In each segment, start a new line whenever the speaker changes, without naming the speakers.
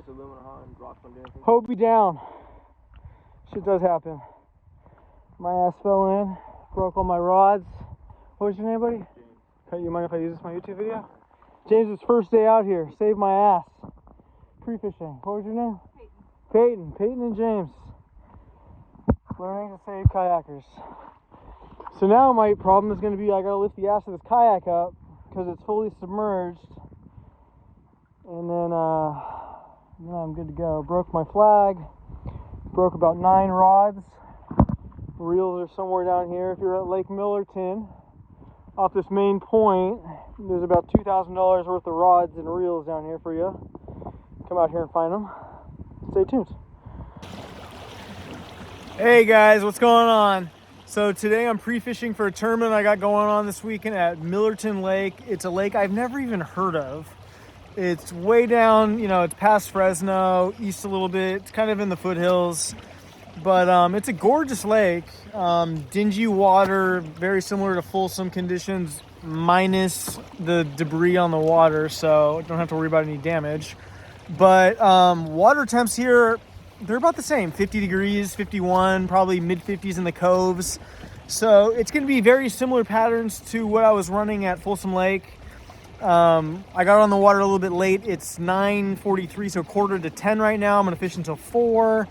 this aluminum hot and rocks don't do anything.
Hope be down. Shit does happen. My ass fell in, broke all my rods. What was your name, buddy? James. You mind if I use this in my YouTube video? James's first day out here. Saved my ass. Pre-fishing. What was your name? Peyton. Peyton and James. Learning to save kayakers. So now my problem is going to be I got to lift the ass of this kayak up because it's fully submerged. And then I'm good to go. Broke my flag. Broke about 9 rods. Reels are somewhere down here. If you're at Lake Millerton, off this main point, there's about $2,000 worth of rods and reels down here for you. Come out here and find them. Stay tuned. Hey guys, what's going on? So today I'm pre-fishing for a tournament I got going on this weekend at Millerton Lake. It's a lake I've never even heard of. It's way down, it's past Fresno, east a little bit. It's kind of in the foothills. But it's a gorgeous lake. Dingy water, very similar to Folsom conditions, minus the debris on the water, so don't have to worry about any damage. But water temps here, they're about the same, 50 degrees, 51, probably mid-50s in the coves. So it's going to be very similar patterns to what I was running at Folsom Lake. I got on the water a little bit late. It's 9:43, so 9:45 right now. I'm going to fish until 4.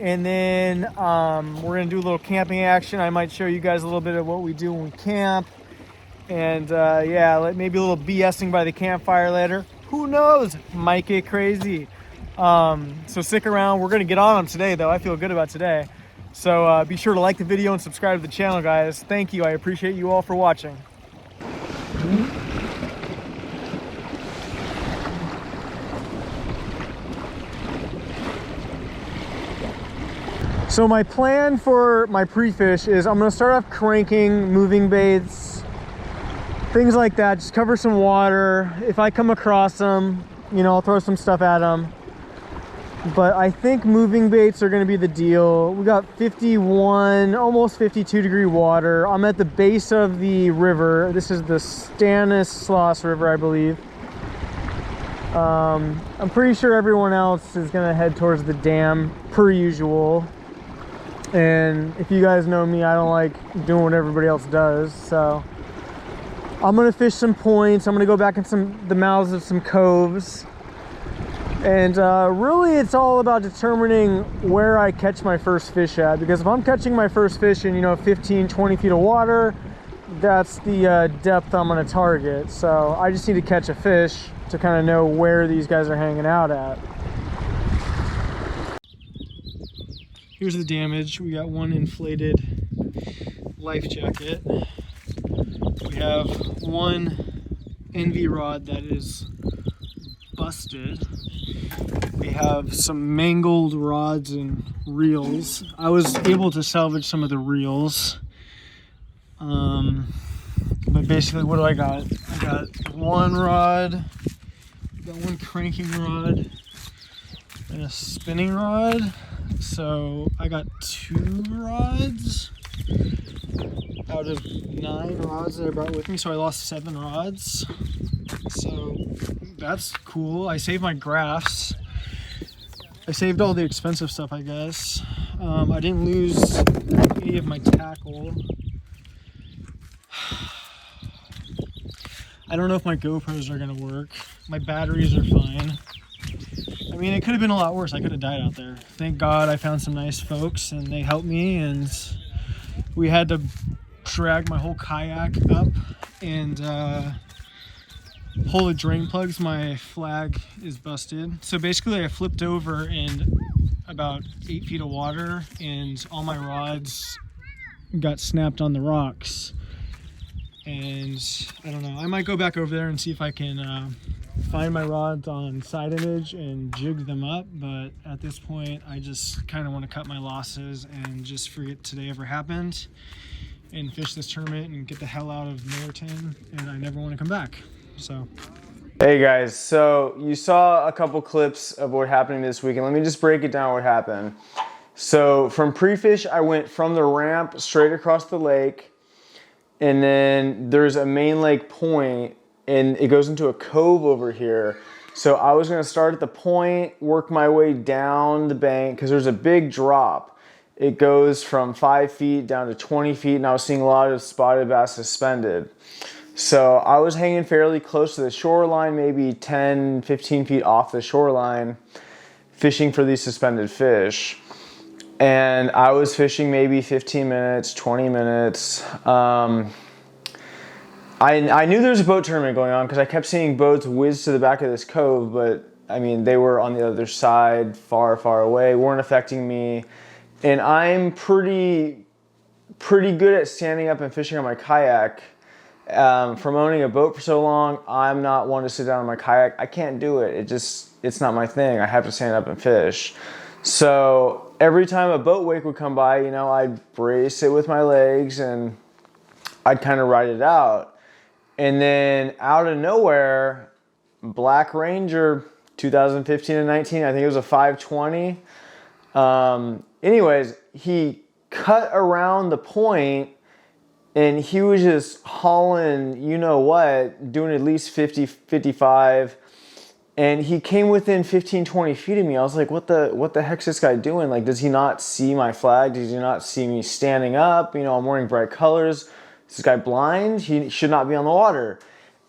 And then we're going to do a little camping action. I might show you guys a little bit of what we do when we camp. And yeah, maybe a little BSing by the campfire later. Who knows? Might get crazy. So stick around. We're going to get on them today, though. I feel good about today. So be sure to like the video and subscribe to the channel, guys. Thank you. I appreciate you all for watching. So my plan for my pre-fish is I'm going to start off cranking, moving baits, things like that. Just cover some water. If I come across them, I'll throw some stuff at them. But I think moving baits are going to be the deal. We got 51, almost 52 degree water. I'm at the base of the river. This is the Stanislaus River, I believe. I'm pretty sure everyone else is going to head towards the dam per usual. And if you guys know me, I don't like doing what everybody else does. So I'm going to fish some points. I'm going to go back in the mouths of some coves. And really it's all about determining where I catch my first fish at. Because if I'm catching my first fish in, 15, 20 feet of water, that's the depth I'm going to target. So I just need to catch a fish to kind of know where these guys are hanging out at. Here's the damage. We got one inflated life jacket. We have one NV rod that is busted. We have some mangled rods and reels. I was able to salvage some of the reels. But basically, what do I got? I got one rod, got one cranking rod, and a spinning rod. So I got 2 rods out of 9 rods that I brought with me. So I lost 7 rods. So that's cool. I saved my graphs. I saved all the expensive stuff, I guess. I didn't lose any of my tackle. I don't know if my GoPros are gonna work. My batteries are fine. I mean, it could have been a lot worse. I could have died out there. Thank God I found some nice folks and they helped me, and we had to drag my whole kayak up and pull the drain plugs. My flag is busted. So basically I flipped over in about 8 feet of water and all my rods got snapped on the rocks. And I don't know, I might go back over there and see if I can find my rods on side image and jig them up, but at this point I just kind of want to cut my losses and just forget today ever happened and fish this tournament and get the hell out of Millerton, and I never want to come back. So hey guys, so you saw a couple clips of what happened this weekend. Let me just break it down what happened. So from Prefish, I went from the ramp straight across the lake, and then there's a main lake point and it goes into a cove over here.
So I was going to start at the point, work my way down the bank, because there's a big drop. It goes from 5 feet down to 20 feet, and I was seeing a lot of spotted bass suspended. So I was hanging fairly close to the shoreline, maybe 10, 15 feet off the shoreline, fishing for these suspended fish. And I was fishing maybe 15 minutes, 20 minutes. I knew there was a boat tournament going on because I kept seeing boats whiz to the back of this cove, but I mean, they were on the other side, far, far away, weren't affecting me. And I'm pretty good at standing up and fishing on my kayak. From owning a boat for so long, I'm not one to sit down on my kayak. I can't do it. It's not my thing. I have to stand up and fish. So every time a boat wake would come by, you know, I'd brace it with my legs and I'd kind of ride it out. And then out of nowhere, Black Ranger 2015 and 19, I think it was a 520. Anyways, he cut around the point and he was just hauling, you know what, doing at least 50, 55. And he came within 15, 20 feet of me. I was like, what the heck's this guy doing? Like, does he not see my flag? Does he not see me standing up? You know, I'm wearing bright colors. Is this guy blind? He should not be on the water.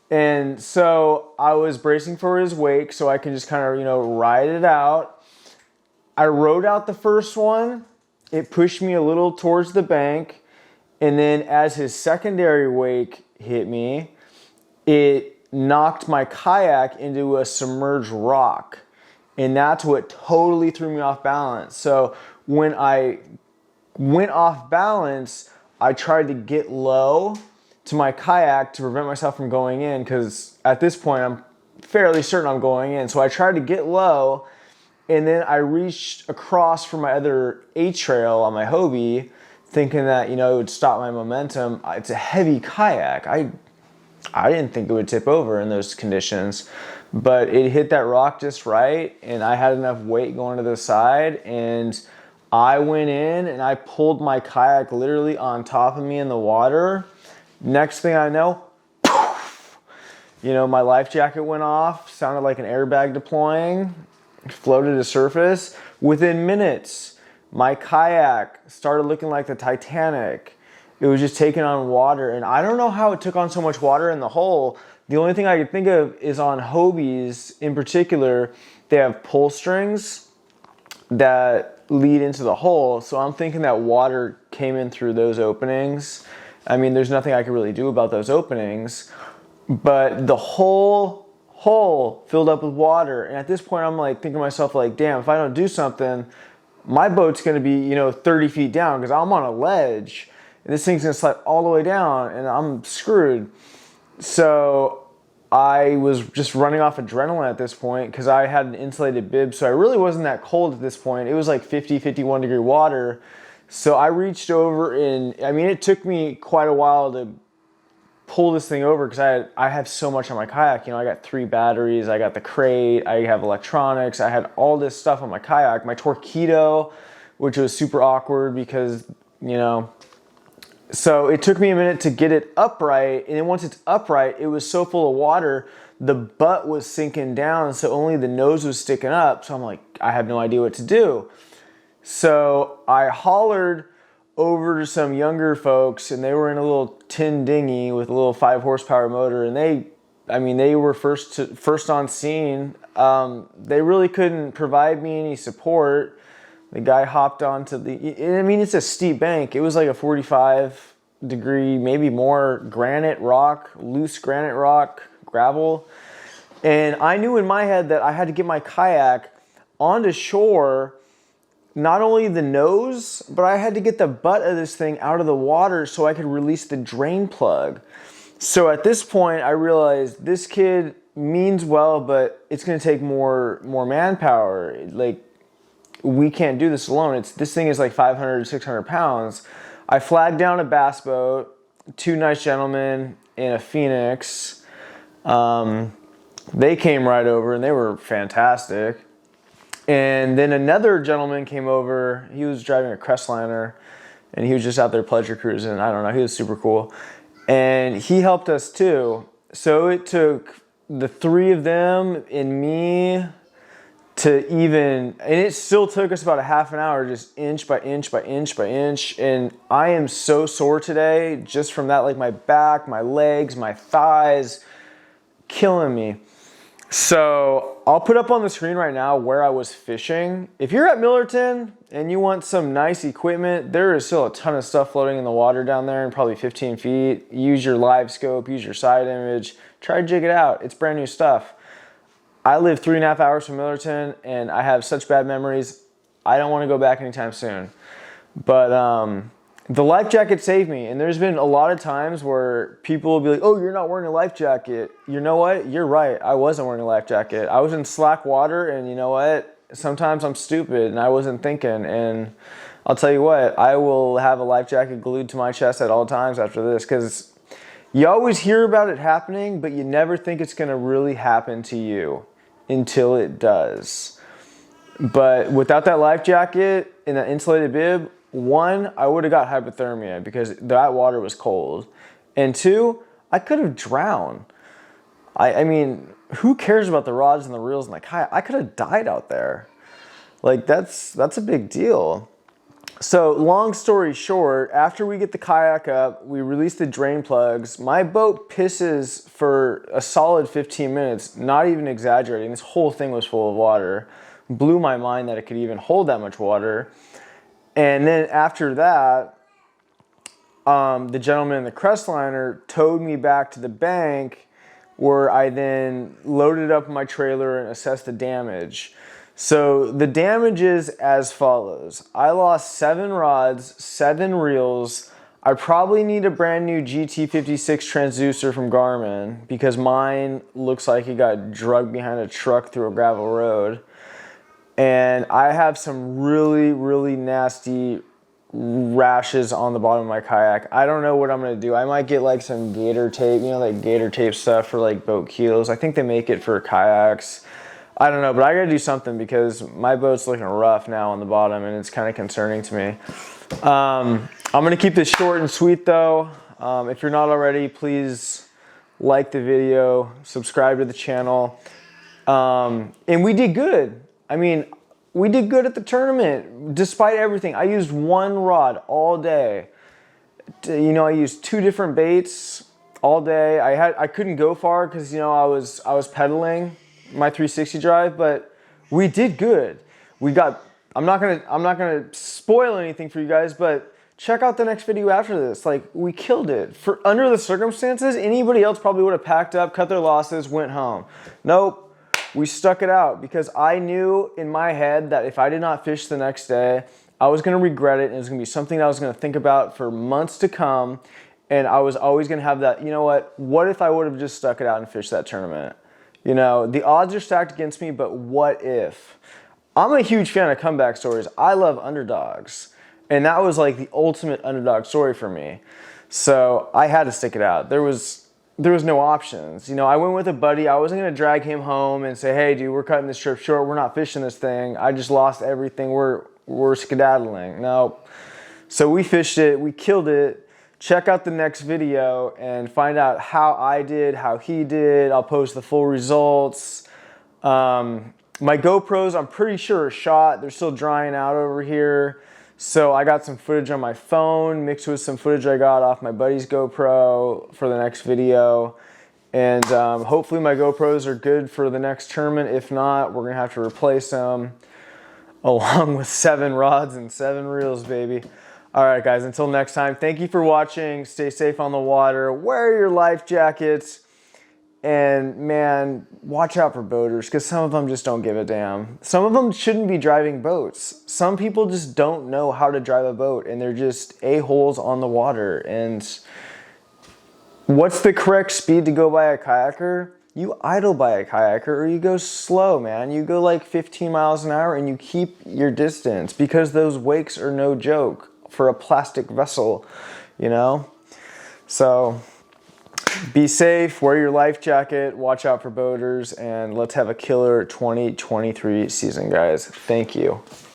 And so I was bracing for his wake so I can just kind of, you know, ride it out. I rode out the first one. It pushed me a little towards the bank. And then as his secondary wake hit me, it knocked my kayak into a submerged rock. And that's what totally threw me off balance. So when I went off balance, I tried to get low to my kayak to prevent myself from going in, because at this point I'm fairly certain I'm going in. So I tried to get low, and then I reached across for my other A-trail on my Hobie, thinking that, you know, it would stop my momentum. It's a heavy kayak. I didn't think it would tip over in those conditions, but it hit that rock just right, and I had enough weight going to the side, and I went in and I pulled my kayak literally on top of me in the water. Next thing I know, poof, you know, my life jacket went off, sounded like an airbag deploying, floated to surface. Within minutes, my kayak started looking like the Titanic. It was just taking on water, and I don't know how it took on so much water in the hole. The only thing I could think of is on Hobies in particular, they have pull strings that lead into the hole. So I'm thinking that water came in through those openings. I mean, there's nothing I could really do about those openings, but the whole hole filled up with water. And at this point, I'm like thinking to myself, like, damn, if I don't do something, my boat's going to be, you know, 30 feet down because I'm on a ledge and this thing's going to slide all the way down and I'm screwed. So I was just running off adrenaline at this point because I had an insulated bib, so I really wasn't that cold at this point. It was like 50, 51 degree water. So I reached over and, I mean, it took me quite a while to pull this thing over because I have so much on my kayak. You know, I got 3 batteries, I got the crate, I have electronics, I had all this stuff on my kayak. My Torpedo, which was super awkward because, you know, so it took me a minute to get it upright, and then once it's upright, it was so full of water, the butt was sinking down, so only the nose was sticking up. So I'm like, I have no idea what to do. So I hollered over to some younger folks, and they were in a little tin dinghy with a little 5 horsepower motor, and they were first on scene. They really couldn't provide me any support. The guy hopped onto it's a steep bank. It was like a 45 degree, maybe more granite rock, loose granite rock, gravel. And I knew in my head that I had to get my kayak onto shore, not only the nose, but I had to get the butt of this thing out of the water so I could release the drain plug. So at this point, I realized this kid means well, but it's going to take more manpower. Like, we can't do this alone. This thing is like 500 to 600 pounds. I flagged down a bass boat, 2 nice gentlemen and a Phoenix. They came right over and they were fantastic. And then another gentleman came over. He was driving a Crestliner and he was just out there pleasure cruising. I don't know. He was super cool. And he helped us too. So it took the three of them and me to even, and it still took us about a half an hour, just inch by inch by inch by inch. And I am so sore today just from that, like my back, my legs, my thighs, killing me. So I'll put up on the screen right now where I was fishing. If you're at Millerton and you want some nice equipment, there is still a ton of stuff floating in the water down there and probably 15 feet. Use your live scope, use your side image, try to jig it out. It's brand new stuff. I live 3.5 hours from Millerton and I have such bad memories. I don't want to go back anytime soon. But the life jacket saved me. And there's been a lot of times where people will be like, oh, you're not wearing a life jacket. You know what? You're right. I wasn't wearing a life jacket. I was in slack water, and you know what? Sometimes I'm stupid and I wasn't thinking. And I'll tell you what, I will have a life jacket glued to my chest at all times after this, because you always hear about it happening, but you never think it's going to really happen to you until it does. But without that life jacket and that insulated bib, one, I would have got hypothermia because that water was cold. And two, I could have drowned. I mean, who cares about the rods and the reels and the kayak? I could have died out there. Like, that's a big deal. So long story short, after we get the kayak up, we release the drain plugs. My boat pisses for a solid 15 minutes, not even exaggerating. This whole thing was full of water. Blew my mind that it could even hold that much water. And then after that, the gentleman in the Crestliner towed me back to the bank, where I then loaded up my trailer and assessed the damage. So the damage is as follows. I lost 7 rods, 7 reels. I probably need a brand new GT56 transducer from Garmin because mine looks like it got dragged behind a truck through a gravel road. And I have some really, really nasty rashes on the bottom of my kayak. I don't know what I'm gonna do. I might get like some gator tape, you know, like gator tape stuff for like boat keels. I think they make it for kayaks. I don't know, but I gotta do something because my boat's looking rough now on the bottom and it's kind of concerning to me. I'm gonna keep this short and sweet though. If you're not already, please like the video, subscribe to the channel. And we did good. I mean, we did good at the tournament, despite everything. I used 1 rod all day. You know, I used 2 different baits all day. I couldn't go far because, you know, I was pedaling my 360 drive, but we did good. We got, I'm not gonna spoil anything for you guys, but check out the next video after this. Like, we killed it. For under the circumstances, anybody else probably would have packed up, cut their losses, went home. Nope. We stuck it out because I knew in my head that if I did not fish the next day, I was going to regret it, and it was going to be something I was going to think about for months to come, and I was always going to have that, you know what if I would have just stuck it out and fished that tournament? You know, the odds are stacked against me, but what if? I'm a huge fan of comeback stories. I love underdogs, and that was like the ultimate underdog story for me. So I had to stick it out. There was no options. You know, I went with a buddy. I wasn't going to drag him home and say, hey, dude, we're cutting this trip short. We're not fishing this thing. I just lost everything. We're skedaddling. No. So we fished it. We killed it. Check out the next video and find out how I did, how he did. I'll post the full results. My GoPros, I'm pretty sure, are shot. They're still drying out over here. So I got some footage on my phone mixed with some footage I got off my buddy's GoPro for the next video. And hopefully my GoPros are good for the next tournament. If not, we're going to have to replace them along with 7 rods and 7 reels, baby. All right, guys, until next time, thank you for watching. Stay safe on the water. Wear your life jackets. And man, watch out for boaters because some of them just don't give a damn. Some of them shouldn't be driving boats. Some people just don't know how to drive a boat and they're just a-holes on the water. And what's the correct speed to go by a kayaker? You idle by a kayaker or you go slow, man. You go like 15 miles an hour and you keep your distance because those wakes are no joke for a plastic vessel, you know? So be safe, wear your life jacket, watch out for boaters, and let's have a killer 2023 season, guys. Thank you.